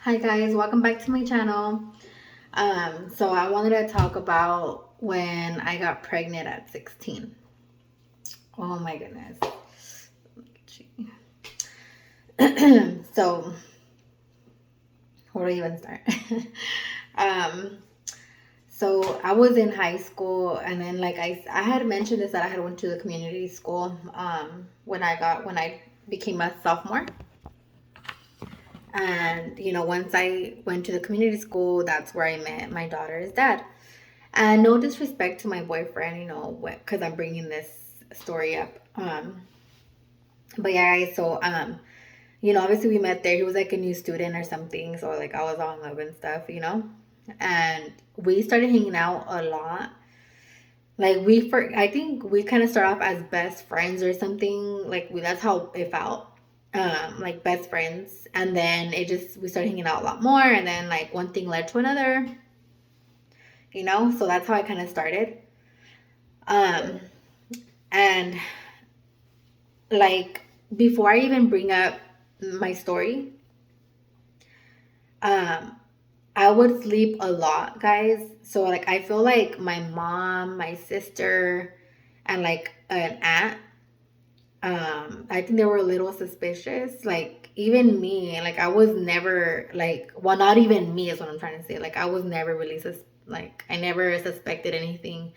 Hi guys, welcome back to my channel. So I wanted to talk about when I got pregnant at 16. Oh my goodness. So where do I even start? um, so I was in high school, and then like I had mentioned this that I had went to the community school when I became a sophomore. And once I went to the community school, that's where I met my daughter's dad. And no disrespect to my boyfriend, because I'm bringing this story up. But yeah, guys, so obviously we met there. He was like a new student or something, so like I was all in love and stuff. And we started hanging out a lot. Like I think we kind of start off as best friends or something. Like that's how it felt. Like best friends, and then we started hanging out a lot more, and then like one thing led to another. So that's how I kind of started. Um, and like before I even bring up my story, um, I would sleep a lot, guys. So like I feel like my mom, my sister, and like an aunt, I think they were a little suspicious. Like even me, like I was never like, well, not even me is what I'm trying to say. Like I was never really like I never suspected anything.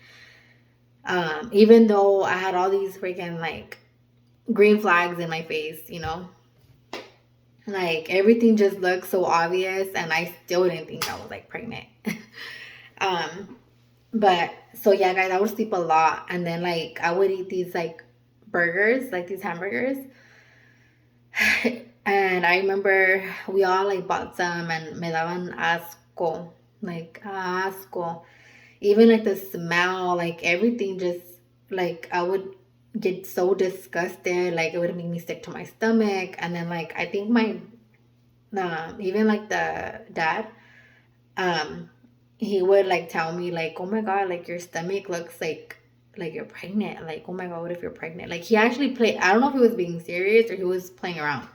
Even though I had all these freaking like green flags in my face. Like everything just looked so obvious, and I still didn't think I was like pregnant. um, but so yeah, guys, I would sleep a lot, and then like I would eat these like burgers, like these hamburgers. And I remember we all like bought some, and me daban asco, like asco. Even like the smell, like everything just like I would get so disgusted, like it would make me sick to my stomach. And then like I think my even like the dad, um he would like tell me like, oh my god, like your stomach looks like you're pregnant. Like, oh my god, what if you're pregnant? Like he actually played, I don't know if he was being serious or he was playing around,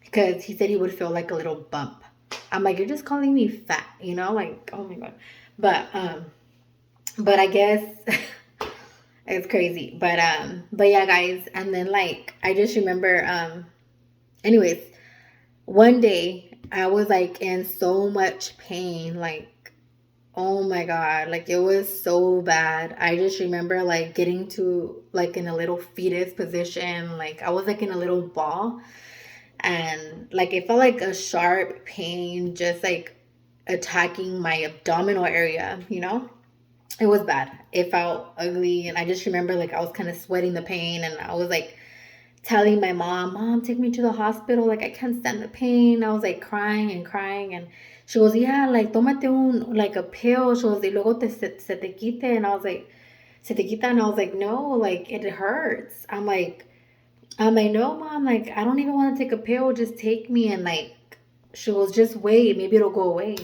because he said he would feel like a little bump. I'm like, you're just calling me fat, like, oh my god. But I guess it's crazy. But yeah, guys, and then like I just remember anyways, one day I was like in so much pain, like oh my god, like it was so bad. I just remember like getting to like in a little fetus position, like I was like in a little ball, and like it felt like a sharp pain just like attacking my abdominal area. It was bad. It felt ugly. And I just remember like I was kind of sweating the pain, and I was like telling my mom, take me to the hospital. Like I can't stand the pain. I was like crying and crying. And she goes, yeah, like tómate like a pill. She goes, y luego se te quite. And I was like, se te quita. And I was like, no, like it hurts. I'm like, no, mom, like I don't even want to take a pill. Just take me. And like, she goes, just wait. Maybe it'll go away.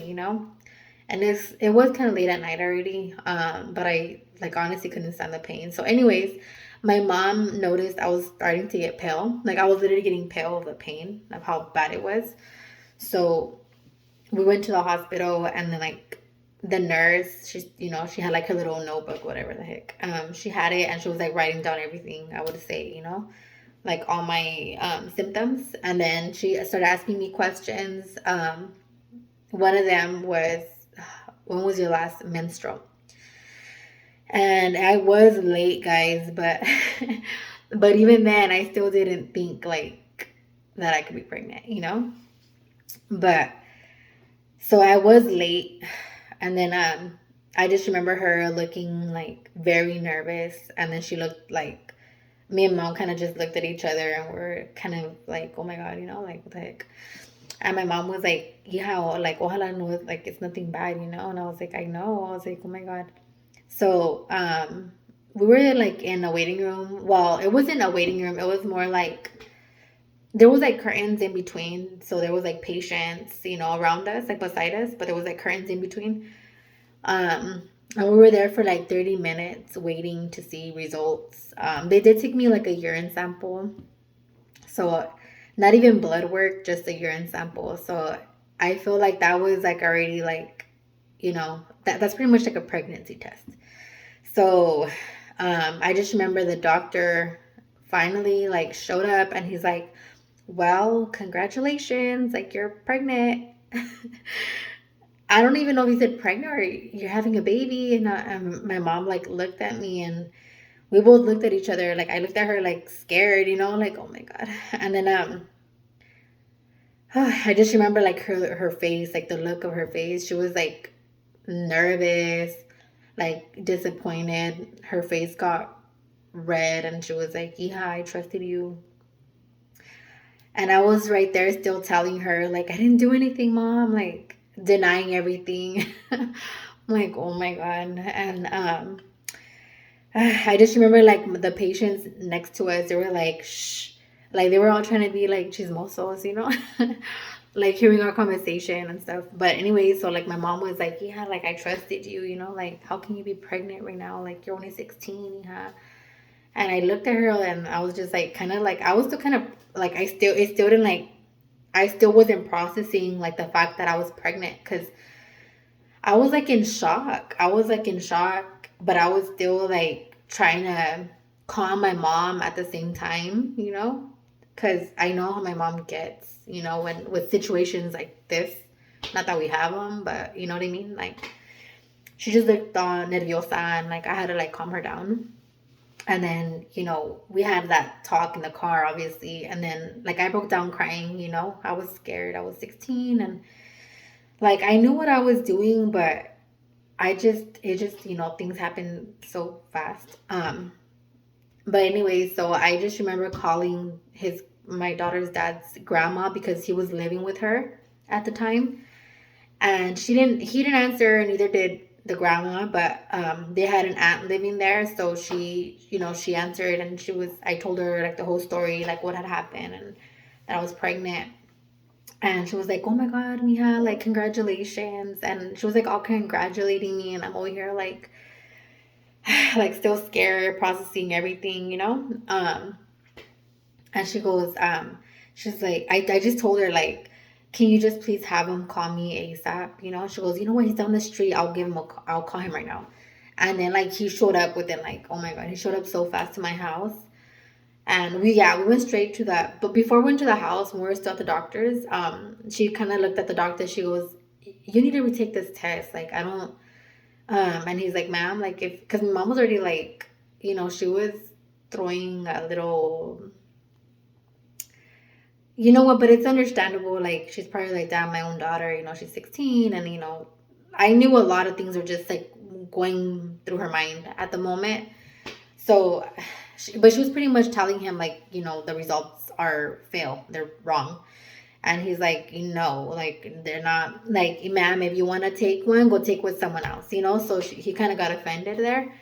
And it was kind of late at night already. But I like honestly couldn't stand the pain. So, anyways, my mom noticed I was starting to get pale. Like I was literally getting pale of the pain of how bad it was. So we went to the hospital, and then like the nurse, she had like her little notebook, whatever the heck. She had it, and she was like writing down everything I would say, like all my symptoms. And then she started asking me questions. One of them was, when was your last menstrual? And I was late, guys, but but even then I still didn't think like that I could be pregnant. But so I was late, and then I just remember her looking like very nervous, and then she looked like, me and mom kind of just looked at each other, and we're kind of like, oh my god, like what the heck. And my mom was like, yeah, like ojalá no, like it's nothing bad. And I was like, I know. I was like, oh my god. So we were like in a waiting room. Well, it wasn't a waiting room. It was more like there was like curtains in between. So there was like patients, around us, like beside us, but there was like curtains in between. And we were there for like 30 minutes waiting to see results. They did take me like a urine sample. So not even blood work, just a urine sample. So I feel like that was like already like, that's pretty much like a pregnancy test. So I just remember the doctor finally like showed up and he's like, well, congratulations, like you're pregnant. I don't even know if he said pregnant or you're having a baby. And my mom like looked at me and we both looked at each other. Like I looked at her like scared, like, oh my God. And then I just remember like her face, like the look of her face. She was like nervous, like disappointed. Her face got red and she was like, yeah, I trusted you. And I was right there still telling her, like, I didn't do anything, mom, like denying everything. I'm like, oh my God. And I just remember like the patients next to us, they were like, shh. Like they were all trying to be like chismosos. Like hearing our conversation and stuff. But anyway, so like my mom was like, yeah, like I trusted you, like how can you be pregnant right now? Like you're only 16, yeah. And I looked at her and I was just like kind of like I was still kind of like it still didn't like I still wasn't processing like the fact that I was pregnant because I was like in shock. I was like in shock, but I was still like trying to calm my mom at the same time. Because I know how my mom gets, when with situations like this. Not that we have them, but you know what I mean? Like, she just looked nerviosa and like I had to like calm her down. And then, we had that talk in the car, obviously. And then, like, I broke down crying. I was scared. I was 16 and like I knew what I was doing, but it just, things happen so fast. But anyway, so I just remember calling my daughter's dad's grandma because he was living with her at the time. And he didn't answer, and neither did the grandma, but they had an aunt living there. So she answered and I told her like the whole story, like what had happened and that I was pregnant. And she was like, oh my God, Mija, like, congratulations. And she was like all congratulating me. And I'm over here like, like still scared, processing everything. And she goes, she's like, I just told her, like, can you just please have him call me ASAP? She goes, you know what? He's down the street. I'll call him right now. And then, like, he showed up within, like, oh my God, he showed up so fast to my house. And we went straight to that. But before we went to the house, when we were still at the doctor's, she kind of looked at the doctor. She goes, you need to retake this test. Like, I don't, and he's like, ma'am, like, because my mom was already like, she was throwing a little, you know what, but it's understandable. Like, she's probably like, damn, my own daughter, she's 16. And, I knew a lot of things were just like going through her mind at the moment. So, but she was pretty much telling him, like, the results are fail. They're wrong. And he's like, no, like, they're not, like, ma'am, if you want to take one, go take with someone else. So he kind of got offended there.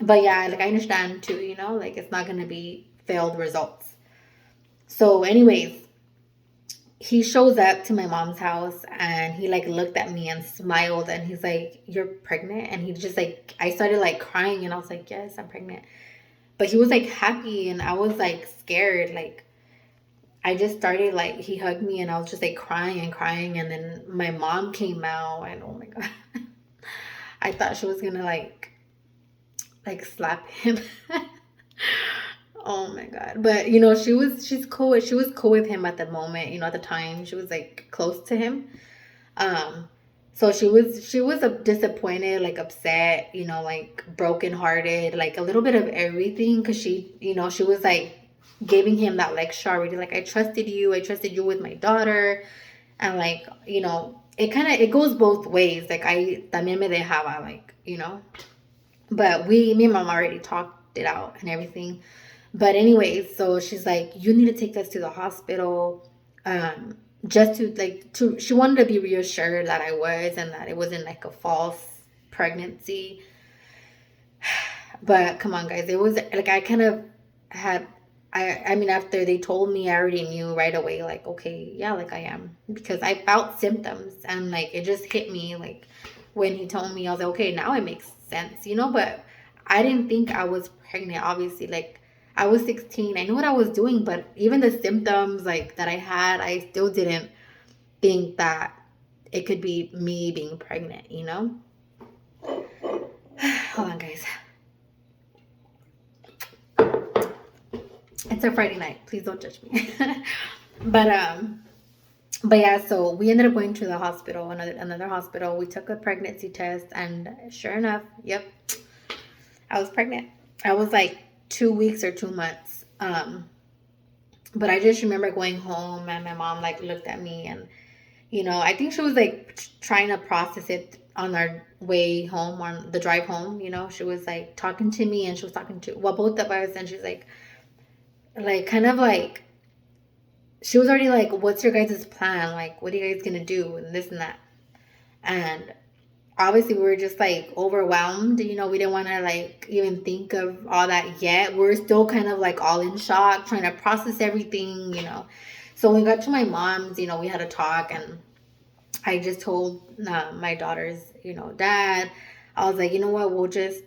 But yeah, like, I understand too, like, it's not going to be failed results. So, anyways, he shows up to my mom's house and he like looked at me and smiled and he's like, you're pregnant? And he just like, I started like crying and I was like, yes, I'm pregnant. But he was like happy and I was like scared. Like, I just started like, he hugged me and I was just like crying and crying. And then my mom came out and oh my God, I thought she was gonna like slap him. Oh my God. But she was cool with him at the moment, at the time. She was like close to him. Um so she was disappointed, like upset, like brokenhearted, like a little bit of everything cuz she was like giving him that lecture already, like I trusted you with my daughter. And like, it goes both ways. Like I también me dejaba, like. But me and mom already talked it out and everything. But anyways, so she's like, you need to take this to the hospital. Just she wanted to be reassured that I was and that it wasn't like a false pregnancy. But come on, guys, it was like I kind of had I mean, after they told me, I already knew right away, like, okay, yeah, like I am, because I felt symptoms and like it just hit me. Like when he told me, I was like, okay, now it makes sense. But I didn't think I was pregnant, obviously. Like I was 16, I knew what I was doing, but even the symptoms like that I had, I still didn't think that it could be me being pregnant, you know? Hold on, guys. It's a Friday night. Please don't judge me. but but yeah, so we ended up going to the hospital, another hospital. We took a pregnancy test, and sure enough, yep, I was pregnant. I was like 2 weeks or 2 months. But I just remember going home, and my mom like looked at me, and I think she was like trying to process it on our way home, on the drive home. She was like talking to me, and she was talking to, well, both of us, and she's like kind of like, she was already like, what's your guys' plan? Like, what are you guys gonna do? And this and that. And obviously we were just like overwhelmed. We didn't want to like even think of all that yet. We're still kind of like all in shock, trying to process everything. So when we got to my mom's, we had a talk, and I just told my daughter's, dad, I was like, you know what, we'll just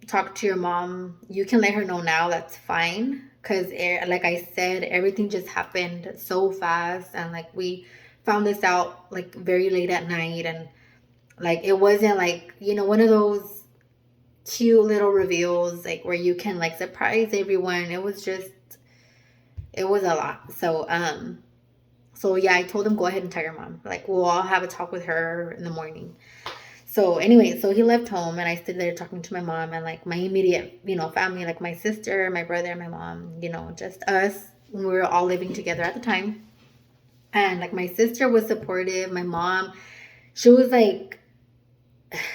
talk to your mom. You can let her know now. That's fine. Because, like I said, everything just happened so fast. And, like, we found this out, like, very late at night. And, like, it wasn't, like, one of those cute little reveals, like, where you can, like, surprise everyone. It was a lot. So yeah, I told him, go ahead and tell your mom. Like, we'll all have a talk with her in the morning. So anyway, so he left home, and I stood there talking to my mom, and like my immediate, family, like my sister, my brother, and my mom, just us. We were all living together at the time. And like my sister was supportive. My mom, she was like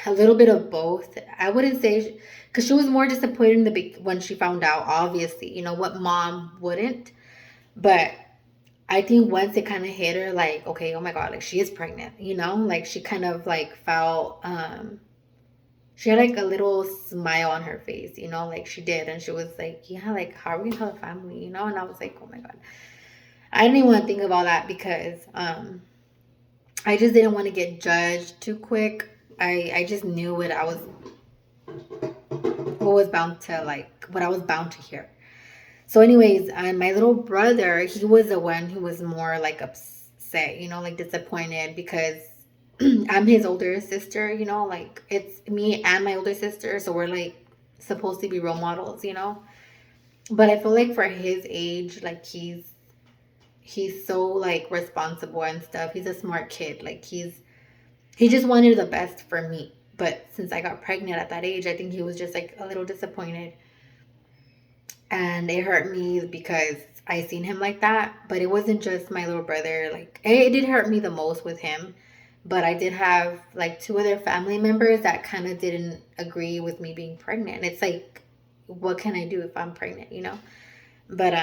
a little bit of both. I wouldn't say, because she was more disappointed in when she found out, obviously, what mom wouldn't. But I think once it kind of hit her, like, okay, oh my God, like she is pregnant, like she kind of like felt, she had like a little smile on her face, like she did. And she was like, yeah, like, how are we gonna tell the family, And I was like, oh my God. I didn't even want to think of all that because I just didn't want to get judged too quick. I just knew what I was bound to hear. So anyways, and my little brother, he was the one who was more like upset, like disappointed because I'm his older sister, like it's me and my older sister. So we're like supposed to be role models. But I feel like for his age, like he's so like responsible and stuff. He's a smart kid. Like he just wanted the best for me. But since I got pregnant at that age, I think he was just like a little disappointed. And it hurt me because I seen him like that. But it wasn't just my little brother. Like it did hurt me the most with him. But I did have like two other family members that kind of didn't agree with me being pregnant. And it's like, what can I do if I'm pregnant? But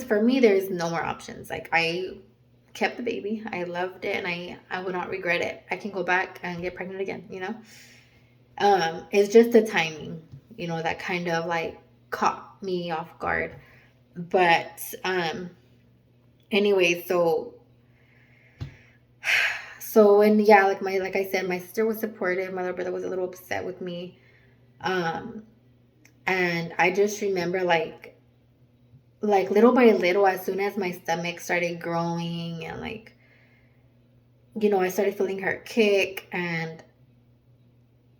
for me, there's no more options. Like I kept the baby. I loved it, and I would not regret it. I can go back and get pregnant again. It's just the timing, that kind of like caught me off guard. But anyway, and yeah, like I said, my sister was supportive. My little brother was a little upset with me. And I just remember like little by little, as soon as my stomach started growing, and like, I started feeling her kick, and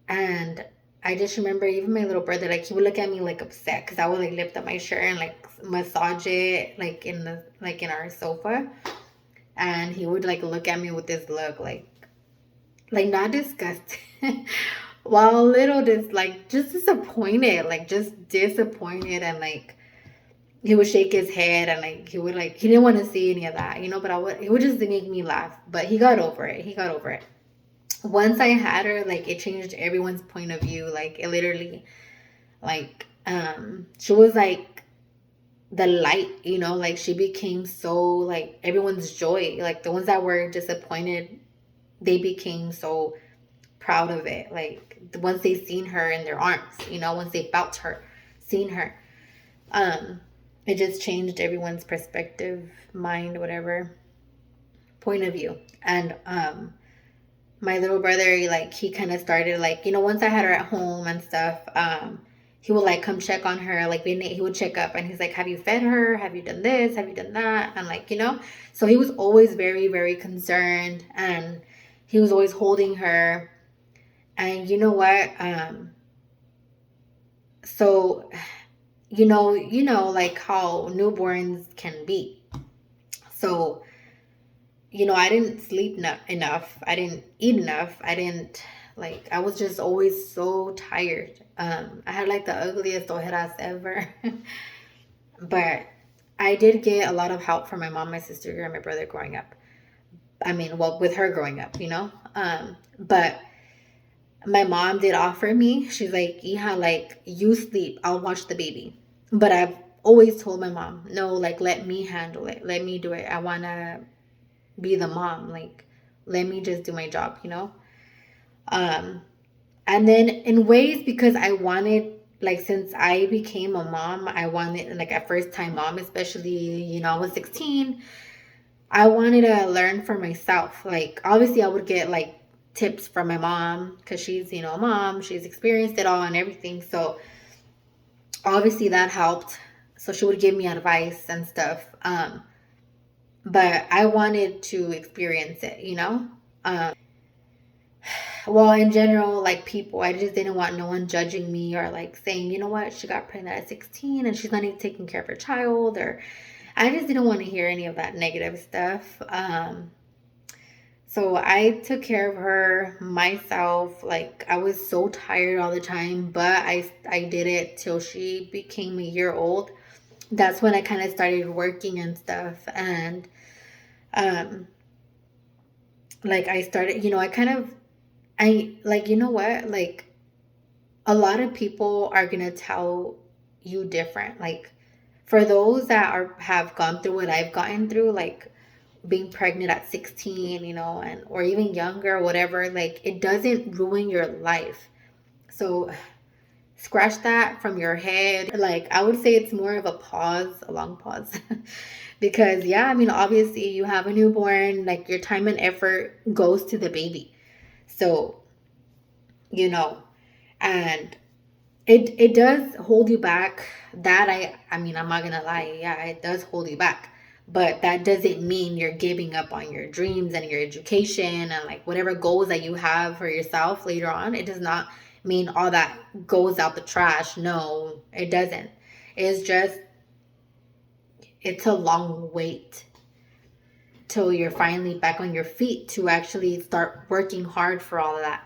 I just remember even my little brother, like he would look at me like upset because I would like lift up my shirt and like massage it like in our sofa. And he would like look at me with this look like not disgusted. While a little just disappointed, like just disappointed. And like he would shake his head, and like he didn't want to see any of that, but it would just make me laugh. But he got over it. Once I had her, like it changed everyone's point of view. Like it literally, like she was like the light, like she became so like everyone's joy. Like the ones that were disappointed, they became so proud of it. Like once they seen her in their arms, once they felt her, seen her, it just changed everyone's perspective, mind, whatever, point of view. And my little brother, like he kind of started like, once I had her at home and stuff, he would like come check on her. Like he would check up and he's like, have you fed her? Have you done this? Have you done that? And like, so he was always very, very concerned, and he was always holding her. And you know what? So, like how newborns can be. So, I didn't sleep enough. I didn't eat enough. I was just always so tired. I had like the ugliest ojeras ever. But I did get a lot of help from my mom, my sister, and my brother growing up. I mean, well, with her growing up, but my mom did offer me, she's like, Iha, like, you sleep, I'll watch the baby. But I've always told my mom, no, like, let me handle it. Let me do it. I want to be the mom. Like, let me just do my job, Um, and then in ways, because I wanted, like, since I became a mom, I wanted, like, a first time mom, especially, I was 16. I wanted to learn for myself. Like, obviously, I would get like tips from my mom because she's, a mom, she's experienced it all and everything. So, obviously, that helped. So, she would give me advice and stuff. But I wanted to experience it. Well, in general, like people, I just didn't want no one judging me or like saying, you know what, she got pregnant at 16 and she's not even taking care of her child, or I just didn't want to hear any of that negative stuff. So I took care of her myself. Like I was so tired all the time, but I did it till she became a year old. That's when I kind of started working and stuff, and um like I started, I kind of I like, you know what? Like a lot of people are going to tell you different. Like for those that have gone through what I've gotten through, like being pregnant at 16, and or even younger, whatever, like it doesn't ruin your life. So scratch that from your head. Like I would say it's more of a pause, a long pause. Because yeah, I mean obviously you have a newborn, like your time and effort goes to the baby. So, you know, and it does hold you back. That I mean, I'm not gonna lie, yeah, it does hold you back. But that doesn't mean you're giving up on your dreams and your education and like whatever goals that you have for yourself later on. It does not mean all that goes out the trash. No, it doesn't. It's just it's a long wait till you're finally back on your feet to actually start working hard for all of that.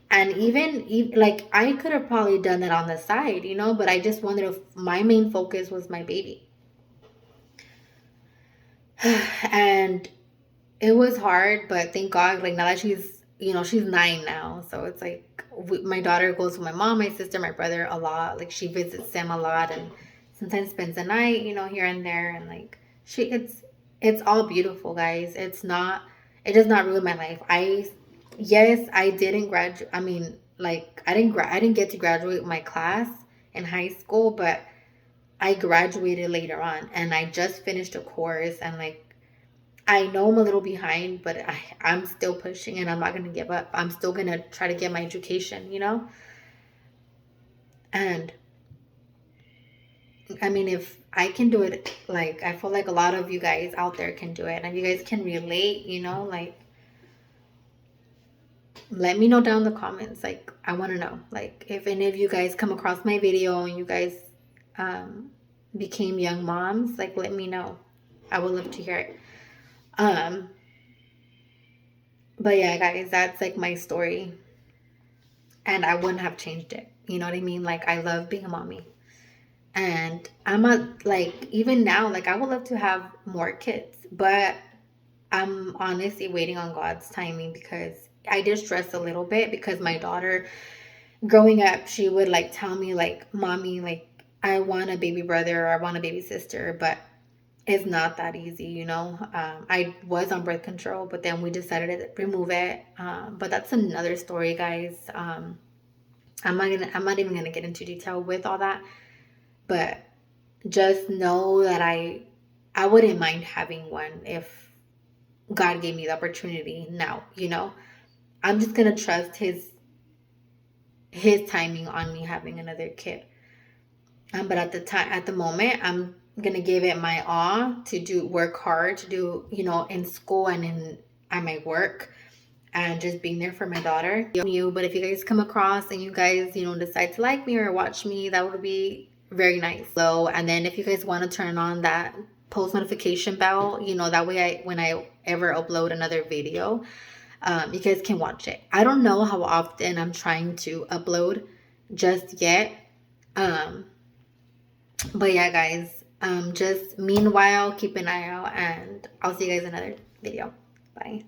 And even like I could have probably done it on the side, but I just wanted to, my main focus was my baby. And it was hard, but thank God, like now that she's 9 now. So it's like my daughter goes with my mom, my sister, my brother a lot. Like she visits them a lot and sometimes spends the night, here and there. And like it's all beautiful, guys. It does not ruin my life. Yes, I didn't graduate. I mean, like I didn't get to graduate my class in high school, but I graduated later on and I just finished a course, and like I know I'm a little behind, but I'm still pushing and I'm not going to give up. I'm still going to try to get my education. And I mean, if I can do it, like I feel like a lot of you guys out there can do it, and you guys can relate, like let me know down in the comments. Like I want to know, like if any of you guys come across my video and you guys um became young moms, like let me know. I would love to hear it. um but yeah, guys, that's like my story, and I wouldn't have changed it. You know what I mean? Like I love being a mommy, and like even now, like I would love to have more kids, but I'm honestly waiting on God's timing, because I did stress a little bit because my daughter growing up, she would like tell me like, mommy, like I want a baby brother or I want a baby sister, but it's not that easy. I was on birth control, but then we decided to remove it. But that's another story, guys. I'm not even gonna get into detail with all that, but just know that I wouldn't mind having one if God gave me the opportunity now. I'm just gonna trust his timing on me having another kid. But at the moment, I'm gonna give it my all to work hard, to do, in school and at my work, and just being there for my daughter. But if you guys come across and you guys, decide to like me or watch me, that would be very nice. So, and then if you guys want to turn on that post notification bell, that way when I ever upload another video, you guys can watch it. I don't know how often I'm trying to upload just yet. But yeah, guys, just meanwhile, keep an eye out, and I'll see you guys in another video. Bye.